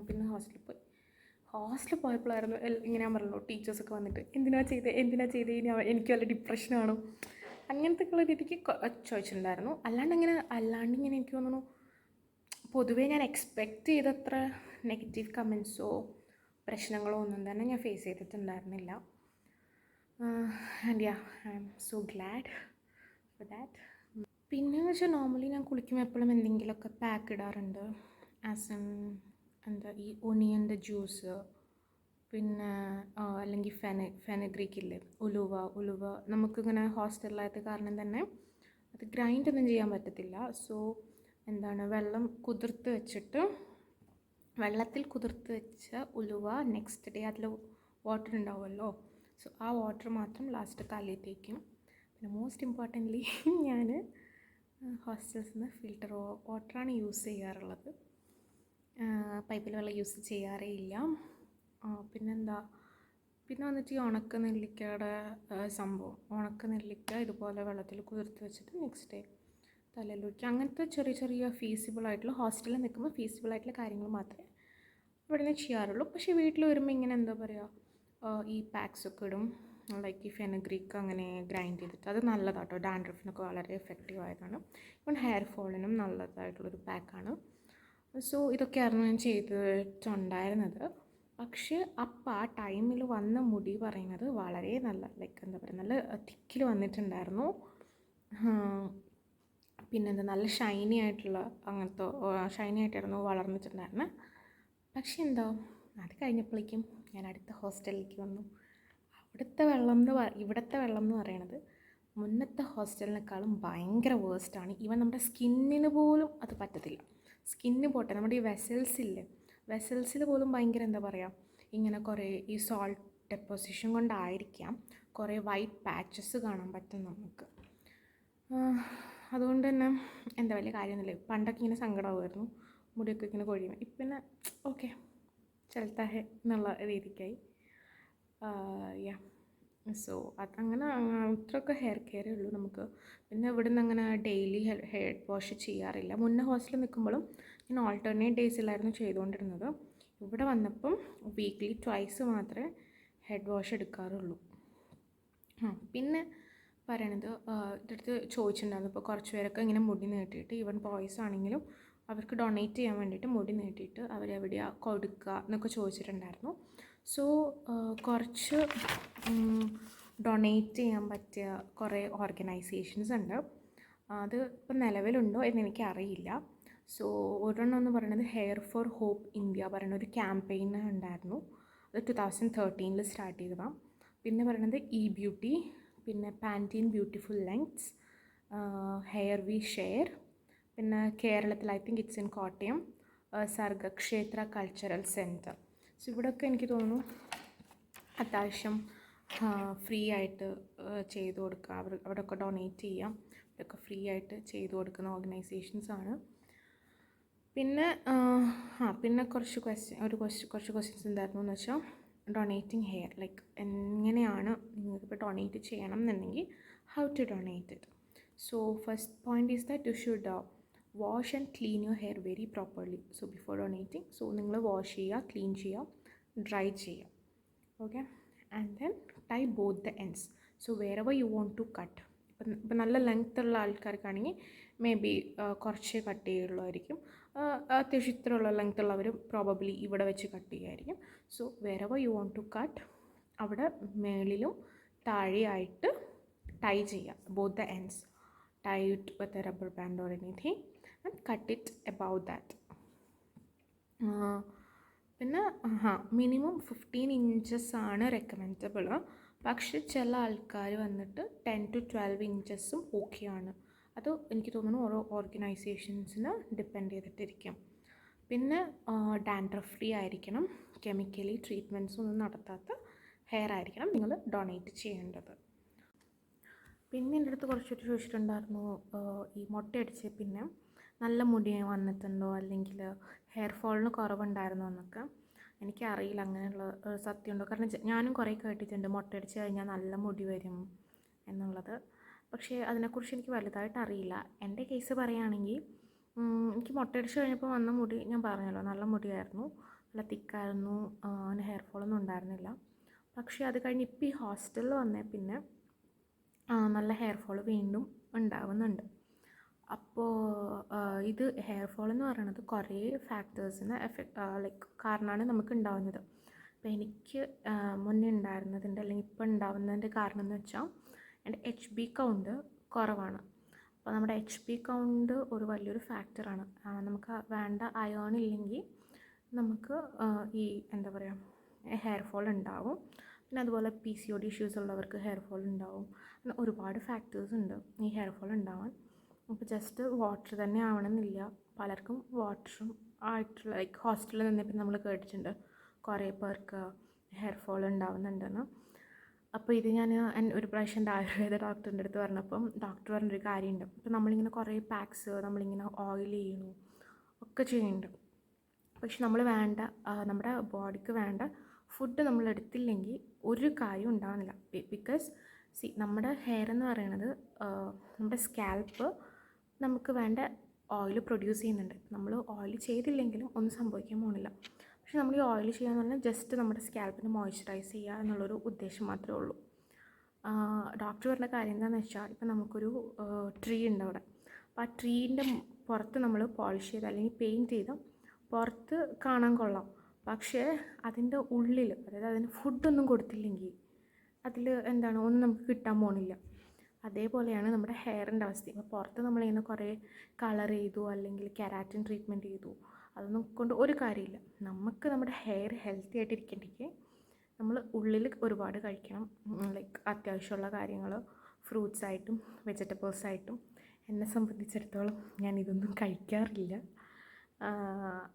പിന്നെ ഹോസ്റ്റലിൽ പോയപ്പോഴായിരുന്നു ഇങ്ങനെ ഞാൻ പറഞ്ഞല്ലോ, ടീച്ചേഴ്സൊക്കെ വന്നിട്ട് എന്തിനാ ചെയ്തേ ഇനി എനിക്ക് വല്ല ഡിപ്രഷനാണോ അങ്ങനത്തെ ഉള്ള രീതിക്ക് ചോദിച്ചിട്ടുണ്ടായിരുന്നു. അല്ലാണ്ടിങ്ങനെ എനിക്ക് തോന്നുന്നു പൊതുവേ ഞാൻ എക്സ്പെക്റ്റ് ചെയ്തത്ര നെഗറ്റീവ് കമൻസോ പ്രശ്നങ്ങളോ ഒന്നും തന്നെ ഞാൻ ഫേസ് ചെയ്തിട്ടുണ്ടായിരുന്നില്ല. And yeah, I am so glad for that. പിന്നെയെന്ന് വെച്ചാൽ നോർമലി ഞാൻ കുളിക്കുമ്പോൾ എപ്പോഴും എന്തെങ്കിലുമൊക്കെ പാക്ക് ഇടാറുണ്ട്. എന്താ ഈ ഒണിയൻ്റെ ജ്യൂസ്, പിന്നെ അല്ലെങ്കിൽ ഫെനഗ്രീക്കില്ലേ, ഉലുവ നമുക്കിങ്ങനെ ഹോസ്റ്റലിലായത് കാരണം തന്നെ അത് ഗ്രൈൻഡൊന്നും ചെയ്യാൻ പറ്റത്തില്ല. സോ വെള്ളത്തിൽ കുതിർത്ത് വെച്ച ഉലുവ നെക്സ്റ്റ് ഡേ അതിൽ വാട്ടർ ഉണ്ടാവുമല്ലോ, സോ ആ വാട്ടർ മാത്രം ലാസ്റ്റ് തലയിൽ തേക്കും. പിന്നെ മോസ്റ്റ് ഇമ്പോർട്ടൻ്റ്ലി ഞാൻ ഹോസ്റ്റൽസിൽ നിന്ന് ഫിൽറ്റർ വാട്ടറാണ് യൂസ് ചെയ്യാറുള്ളത്, പൈപ്പിൽ വെള്ളം യൂസ് ചെയ്യാറേ ഇല്ല. പിന്നെ വന്നിട്ട് ഈ ഉണക്ക നെല്ലിക്കയുടെ സംഭവം, ഉണക്ക നെല്ലിക്ക ഇതുപോലെ വെള്ളത്തിൽ കുതിർത്ത് വെച്ചിട്ട് നെക്സ്റ്റ് ഡേ തലയിൽ വയ്ക്കുക. അങ്ങനത്തെ ചെറിയ ഫീസിബിളായിട്ടുള്ള, ഹോസ്റ്റലിൽ നിൽക്കുമ്പോൾ ഫീസിബിളായിട്ടുള്ള കാര്യങ്ങൾ മാത്രമേ ഇവിടെ നിന്ന് ചെയ്യാറുള്ളൂ. പക്ഷേ വീട്ടിൽ വരുമ്പോൾ ഇങ്ങനെ എന്താ പറയുക, ഈ പാക്സൊക്കെ ഇടും, ലൈക്ക് ഈ ഫെനഗ്രീക്ക് അങ്ങനെ ഗ്രൈൻഡ് ചെയ്തിട്ട്, അത് നല്ലതാണ് കേട്ടോ, ഡാൻഡ്രഫിനൊക്കെ വളരെ എഫക്റ്റീവ് ആയതാണ്, ഇപ്പം ഹെയർ ഫോളിനും നല്ലതായിട്ടുള്ളൊരു പാക്കാണ്. സോ ഇതൊക്കെയായിരുന്നു ഞാൻ ചെയ്തിട്ടുണ്ടായിരുന്നത്. പക്ഷേ അപ്പോൾ ആ ടൈമിൽ വന്ന മുടി പറയുന്നത് വളരെ നല്ല, ലൈക്ക് എന്താ പറയുക, നല്ല തിക്കിൽ വന്നിട്ടുണ്ടായിരുന്നു. പിന്നെന്താ നല്ല ഷൈനി ആയിട്ടായിരുന്നു വളർന്നിട്ടുണ്ടായിരുന്നത്. പക്ഷെ എന്താ, അത് കഴിഞ്ഞപ്പോഴേക്കും ഞാൻ അടുത്ത ഹോസ്റ്റലിലേക്ക് വന്നു. ഇവിടുത്തെ വെള്ളം എന്ന് പറയണത് മുന്നത്തെ ഹോസ്റ്റലിനേക്കാളും ഭയങ്കര വേസ്റ്റാണ്. ഈവൻ നമ്മുടെ സ്കിന്നിന് പോലും അത് പറ്റത്തില്ല. സ്കിന്ന് പോട്ടെ, നമ്മുടെ ഈ വെസൽസില്ലേ, വെസൽസിൽ പോലും ഭയങ്കര എന്താ പറയുക, ഇങ്ങനെ കുറേ ഈ സോൾട്ട് ഡെപ്പോസിഷൻ കൊണ്ടായിരിക്കാം കുറേ വൈറ്റ് പാച്ചസ് കാണാൻ പറ്റും നമുക്ക്. അതുകൊണ്ട് തന്നെ എന്താ വലിയ കാര്യമൊന്നുമില്ല. പണ്ടൊക്കെ ഇങ്ങനെ സങ്കടമാകുമായിരുന്നു, മുടിയൊക്കെ ഇങ്ങനെ കൊഴിയും. ഇപ്പം പിന്നെ ഓക്കെ ചലത്താ ഹെ എന്നുള്ള രീതിക്കായി. യാ സോ അതങ്ങനെ അത്രയൊക്കെ ഹെയർ കെയറേ ഉള്ളൂ നമുക്ക്. പിന്നെ ഇവിടെ നിന്ന് അങ്ങനെ ഡെയിലി ഹെയർ വാഷ് ചെയ്യാറില്ല. മുന്നേ ഹോസ്റ്റലിൽ നിൽക്കുമ്പോഴും ഞാൻ ഓൾട്ടർനേറ്റ് ഡേയ്സിലായിരുന്നു ചെയ്തുകൊണ്ടിരുന്നത്. ഇവിടെ വന്നപ്പം വീക്ക്ലി ട്വൈസ് മാത്രമേ ഹെഡ് വാഷ് എടുക്കാറുള്ളൂ. പിന്നെ പറയണത് ഇടയ്ക്ക് ചോദിച്ചിട്ടുണ്ടായിരുന്നു, ഇപ്പോൾ കുറച്ച് പേരൊക്കെ ഇങ്ങനെ മുടി നീട്ടിയിട്ട്, ഈവൻ ബോയ്സ് ആണെങ്കിലും അവർക്ക് ഡൊണേറ്റ് ചെയ്യാൻ വേണ്ടിയിട്ട് മുടി നീട്ടിയിട്ട് അവരെവിടെയാണ് കൊടുക്കുക എന്നൊക്കെ ചോദിച്ചിട്ടുണ്ടായിരുന്നു. സോ കുറച്ച് ഡൊണേറ്റ് ചെയ്യാൻ പറ്റിയ കുറേ ഓർഗനൈസേഷൻസ് ഉണ്ട്. അത് ഇപ്പം നിലവിലുണ്ടോ എന്നെനിക്കറിയില്ല. സോ ഒരെണ്ണം എന്ന് പറയുന്നത് ഹെയർ ഫോർ ഹോപ്പ് ഇന്ത്യ പറയുന്ന ഒരു ക്യാമ്പയിൻ ഉണ്ടായിരുന്നു. അത് 2013 സ്റ്റാർട്ട് ചെയ്തതാണ്. പിന്നെ പറയുന്നത് ഇ ബ്യൂട്ടി, പിന്നെ Pantene beautiful lengths, hair we share, പിന്നെ കേരളത്തിൽ I think it's in Kottayam Sargakshetra cultural centre. So ഇവിടെയൊക്കെ എനിക്ക് തോന്നുന്നു അത്യാവശ്യം ഫ്രീ ആയിട്ട് ചെയ്തു കൊടുക്കുക. അവിടെയൊക്കെ ഡൊണേറ്റ് ചെയ്യാം. ഇതൊക്കെ ഫ്രീ ആയിട്ട് ചെയ്തു കൊടുക്കുന്ന ഓർഗനൈസേഷൻസാണ്. പിന്നെ പിന്നെ കുറച്ച് ക്വസ്റ്റ്യൻസ് എന്തായിരുന്നു എന്ന് വെച്ചാൽ, ഡൊണേറ്റിംഗ് ഹെയർ ലൈക്ക് എങ്ങനെയാണ് നിങ്ങൾക്കിപ്പോൾ ഡൊണേറ്റ് ചെയ്യണം എന്നുണ്ടെങ്കിൽ how to donate it. So first point is that you should wash and clean your hair very properly. So before donating, so നിങ്ങൾ വാഷ് ചെയ്യുക, ക്ലീൻ ചെയ്യുക, ഡ്രൈ ചെയ്യുക. Okay, and then tie both the ends. So wherever you want to cut, ഇപ്പം നല്ല ലെങ്ത് ഉള്ള ആൾക്കാർക്കാണെങ്കിൽ മേ ബി കുറച്ച് കട്ട് ചെയ്യുള്ളായിരിക്കും. അത്യാവശ്യം ഇത്രയുള്ള ലെങ്ത് ഉള്ളവർ പ്രോബബ്ലി ഇവിടെ വെച്ച് കട്ട് ചെയ്യുമായിരിക്കും. So wherever you want to cut അവിടെ മേളിലും താഴെയായിട്ട് ടൈ ചെയ്യുക, both the ends, tie it with a rubber band or anything and cut it about that. പിന്നെ മിനിമം 15 ഇഞ്ചസ് ആണ് റെക്കമെൻഡബിൾ. പക്ഷെ ചില ആൾക്കാർ വന്നിട്ട് 10 to 12 ഇഞ്ചസും ഓക്കെയാണ്. അത് എനിക്ക് തോന്നുന്നു ഓരോ ഓർഗനൈസേഷൻസിന് ഡിപ്പെൻഡ് ചെയ്തിട്ടിരിക്കും. പിന്നെ ഡാൻഡ്രഫ് ഫ്രീ ആയിരിക്കണം, കെമിക്കലി ട്രീറ്റ്മെൻറ്റ്സ് ഒന്നും നടത്താത്ത ഹെയർ ആയിരിക്കണം നിങ്ങൾ ഡൊണേറ്റ് ചെയ്യേണ്ടത്. പിന്നെ എൻ്റെ അടുത്ത് കുറച്ചൊരു ചോദിച്ചിട്ടുണ്ടായിരുന്നു, ഈ മുട്ടയടിച്ച് പിന്നെ നല്ല മുടി വന്നിട്ടുണ്ടോ അല്ലെങ്കിൽ ഹെയർ ഫോളിന് കുറവുണ്ടായിരുന്നോ എന്നൊക്കെ. എനിക്കറിയില്ല അങ്ങനെയുള്ള സത്യമുണ്ടോ, കാരണം ഞാനും കുറേ കേട്ടിട്ടുണ്ട് മുട്ടയടിച്ച് കഴിഞ്ഞാൽ നല്ല മുടി വരും എന്നുള്ളത്. പക്ഷേ അതിനെക്കുറിച്ച് എനിക്ക് വലുതായിട്ട് അറിയില്ല. എൻ്റെ കേസ് പറയുകയാണെങ്കിൽ എനിക്ക് മുട്ടയടിച്ച് കഴിഞ്ഞപ്പോൾ വന്ന മുടി ഞാൻ പറഞ്ഞല്ലോ നല്ല മുടിയായിരുന്നു, നല്ല തിക്കായിരുന്നു, അങ്ങനെ ഹെയർ ഫോളൊന്നും ഉണ്ടായിരുന്നില്ല. പക്ഷേ അത് കഴിഞ്ഞ് ഇപ്പോൾ ഈ ഹോസ്റ്റലിൽ വന്നേ പിന്നെ നല്ല ഹെയർ ഫോൾ വീണ്ടും ഉണ്ടാവുന്നുണ്ട്. അപ്പോൾ ഇത് ഹെയർ ഫോൾ എന്ന് പറയുന്നത് കുറേ ഫാക്ടേഴ്സിന് ലൈക്ക് കാരണമാണ് നമുക്ക് ഉണ്ടാവുന്നത്. അപ്പോൾ എനിക്ക് മുന്നേ ഉണ്ടായിരുന്നതിൻ്റെ അല്ലെങ്കിൽ ഇപ്പോൾ ഉണ്ടാവുന്നതിൻ്റെ കാരണം എന്ന് വെച്ചാൽ എൻ്റെ HB കൗണ്ട് കുറവാണ്. അപ്പോൾ നമ്മുടെ HB കൗണ്ട് ഒരു വലിയൊരു ഫാക്ടറാണ്. നമുക്ക് വേണ്ട അയേൺ ഇല്ലെങ്കിൽ നമുക്ക് ഈ എന്താ പറയുക ഹെയർ ഫോൾ ഉണ്ടാവും. പിന്നെ അതുപോലെ PCOD ഇഷ്യൂസ് ഉള്ളവർക്ക് ഹെയർ ഫോൾ ഉണ്ടാവും. അങ്ങനെ ഒരുപാട് ഫാക്ടേഴ്സ് ഉണ്ട് ഈ ഹെയർ ഫോൾ ഉണ്ടാവാൻ. അപ്പോൾ ജസ്റ്റ് വാട്ടർ തന്നെ ആവണമെന്നില്ല, പലർക്കും വാട്ടറും ആയിട്ടുള്ള ലൈക്ക് ഹോസ്റ്റലിൽ നിന്നിപ്പോൾ നമ്മൾ കേട്ടിട്ടുണ്ട് കുറേ പേർക്ക് ഹെയർ ഫോൾ ഉണ്ടാവുന്നുണ്ടെന്ന്. അപ്പോൾ ഇത് ഞാൻ ഒരു പ്രാവശ്യം എൻ്റെ ആയുർവേദ ഡോക്ടറിൻ്റെ അടുത്ത് പറഞ്ഞപ്പം ഡോക്ടർ പറഞ്ഞൊരു കാര്യമുണ്ട്. അപ്പോൾ നമ്മളിങ്ങനെ കുറേ പാക്സ് നമ്മളിങ്ങനെ ഓയിൽ ചെയ്യണു ഒക്കെ ചെയ്യുന്നുണ്ട്. പക്ഷെ നമ്മൾ വേണ്ട നമ്മുടെ ബോഡിക്ക് വേണ്ട ഫുഡ് നമ്മൾ എടുത്തില്ലെങ്കിൽ ഒരു കാര്യം ഉണ്ടാവുന്നില്ല. ബിക്കോസ് നമ്മുടെ ഹെയർ എന്ന് പറയുന്നത് നമ്മുടെ സ്കാൽപ്പ് നമുക്ക് വേണ്ട ഓയിൽ പ്രൊഡ്യൂസ് ചെയ്യുന്നുണ്ട്. നമ്മൾ ഓയിൽ ചെയ്തില്ലെങ്കിലും ഒന്നും സംഭവിക്കാൻ പോകുന്നില്ല. പക്ഷെ നമ്മൾ ഈ ഓയിൽ ചെയ്യാന്ന് പറഞ്ഞാൽ ജസ്റ്റ് നമ്മുടെ സ്കാൽപ്പിനെ മോയ്സ്ചറൈസ് ചെയ്യുക എന്നുള്ളൊരു ഉദ്ദേശം മാത്രമേ ഉള്ളൂ. ഡോക്ടർ പറഞ്ഞ കാര്യം എന്താണെന്ന് വെച്ചാൽ, ഇപ്പം നമുക്കൊരു ട്രീ ഉണ്ട് അവിടെ. അപ്പോൾ ആ ട്രീൻ്റെ പുറത്ത് നമ്മൾ പോളിഷ് ചെയ്ത് അല്ലെങ്കിൽ പെയിൻറ്റ് ചെയ്ത് പുറത്ത് കാണാൻ കൊള്ളാം. പക്ഷേ അതിൻ്റെ ഉള്ളിൽ, അതായത് അതിന് ഫുഡൊന്നും കൊടുത്തില്ലെങ്കിൽ അതിൽ എന്താണ് ഒന്നും നമുക്ക് കിട്ടാൻ പോണില്ല. അതേപോലെയാണ് നമ്മുടെ ഹെയറിൻ്റെ അവസ്ഥ. ഇപ്പോൾ പുറത്ത് നമ്മളിങ്ങനെ കുറേ കളർ ചെയ്തു അല്ലെങ്കിൽ കെരാറ്റിൻ ട്രീറ്റ്മെൻറ്റ് ചെയ്തു, അതൊന്നും കൊണ്ട് ഒരു കാര്യമില്ല. നമുക്ക് നമ്മുടെ ഹെയർ ഹെൽത്തി ആയിട്ടിരിക്കണ്ടെങ്കിൽ നമ്മൾ ഉള്ളിൽ ഒരുപാട് കഴിക്കണം. ലൈക്ക് അത്യാവശ്യമുള്ള കാര്യങ്ങൾ ഫ്രൂട്ട്സായിട്ടും വെജിറ്റബിൾസായിട്ടും. എന്നെ സംബന്ധിച്ചിടത്തോളം ഞാൻ ഇതൊന്നും കഴിക്കാറില്ല.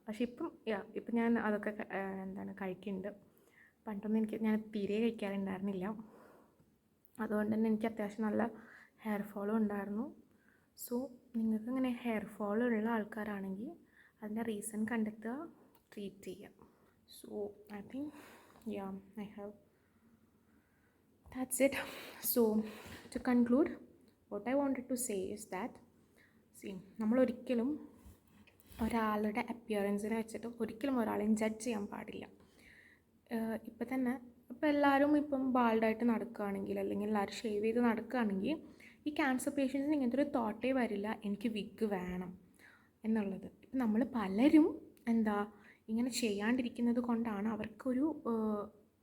പക്ഷെ ഇപ്പം ഞാൻ അതൊക്കെ കഴിക്കുന്നുണ്ട്. പണ്ടൊന്നും ഞാൻ തീരെ കഴിക്കാറുണ്ടായിരുന്നില്ല. അതുകൊണ്ട് തന്നെ എനിക്ക് അത്യാവശ്യം നല്ല ഹെയർ ഫോളും ഉണ്ടായിരുന്നു. സോ നിങ്ങൾക്ക് ഇങ്ങനെ ഹെയർ ഫോൾ ഉള്ള ആൾക്കാരാണെങ്കിൽ അതിൻ്റെ റീസൺ കണ്ടെത്തുക, ട്രീറ്റ് ചെയ്യുക. So I think I have, that's it. So to conclude, what I wanted to say is that നമ്മളൊരിക്കലും ഒരാളുടെ അപ്പിയറൻസിനെ വെച്ചിട്ട് ഒരിക്കലും ഒരാളെയും ജഡ്ജ് ചെയ്യാൻ പാടില്ല. ഇപ്പം എല്ലാവരും ബാൾഡായിട്ട് നടക്കുകയാണെങ്കിൽ, അല്ലെങ്കിൽ എല്ലാവരും ഷേവ് ചെയ്ത് നടക്കുകയാണെങ്കിൽ, ഈ ക്യാൻസർ പേഷ്യൻസിന് ഇങ്ങനത്തെ ഒരു തോട്ടേ വരില്ല എനിക്ക് വിഗ് വേണം എന്നുള്ളത്. ഇപ്പം നമ്മൾ പലരും ഇങ്ങനെ ചെയ്യാണ്ടിരിക്കുന്നത് കൊണ്ടാണ് അവർക്കൊരു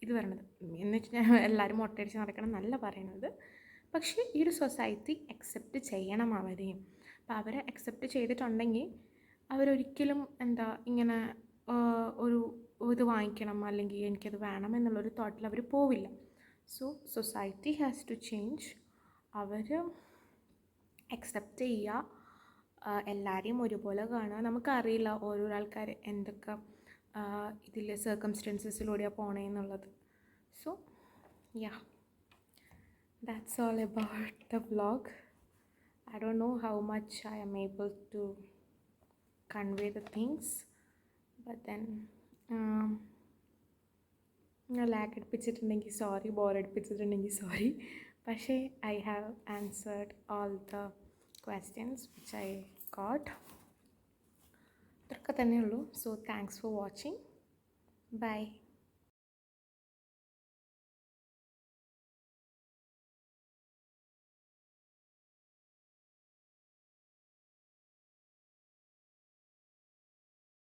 ഇത് വരണത്. എന്ന് വെച്ചാൽ എല്ലാവരും മൊട്ടയടിച്ച് നടക്കണം എന്നല്ല പറയുന്നത്. പക്ഷേ ഈ ഒരു സൊസൈറ്റി അക്സെപ്റ്റ് ചെയ്യണം അവരെയും. അപ്പോൾ അവരെ അക്സെപ്റ്റ് ചെയ്തിട്ടുണ്ടെങ്കിൽ അവരൊരിക്കലും ഇങ്ങനെ ഒരു ഇത് വാങ്ങിക്കണം അല്ലെങ്കിൽ എനിക്കത് വേണം എന്നുള്ളൊരു തോട്ടിൽ അവർ പോവില്ല. So society has to change. അവർ അക്സെപ്റ്റ് ചെയ്യുക, എല്ലാവരെയും ഒരുപോലെ കാണുക. നമുക്കറിയില്ല ഓരോ ആൾക്കാർ എന്തൊക്കെ ഇതിൽ സർക്കംസ്റ്റൻസസിലൂടെയാണ് പോണേന്നുള്ളത്. So that's all about the vlog. I don't know how much I am able to convey the things, but then lag അടിപ്പിച്ചിട്ടുണ്ടെങ്കിൽ സോറി, ബോറടിപ്പിച്ചിട്ടുണ്ടെങ്കിൽ സോറി. പക്ഷേ I have answered all the questions which I got. ഇത്രയൊക്കെ തന്നെയുള്ളൂ. So thanks for watching. Bye.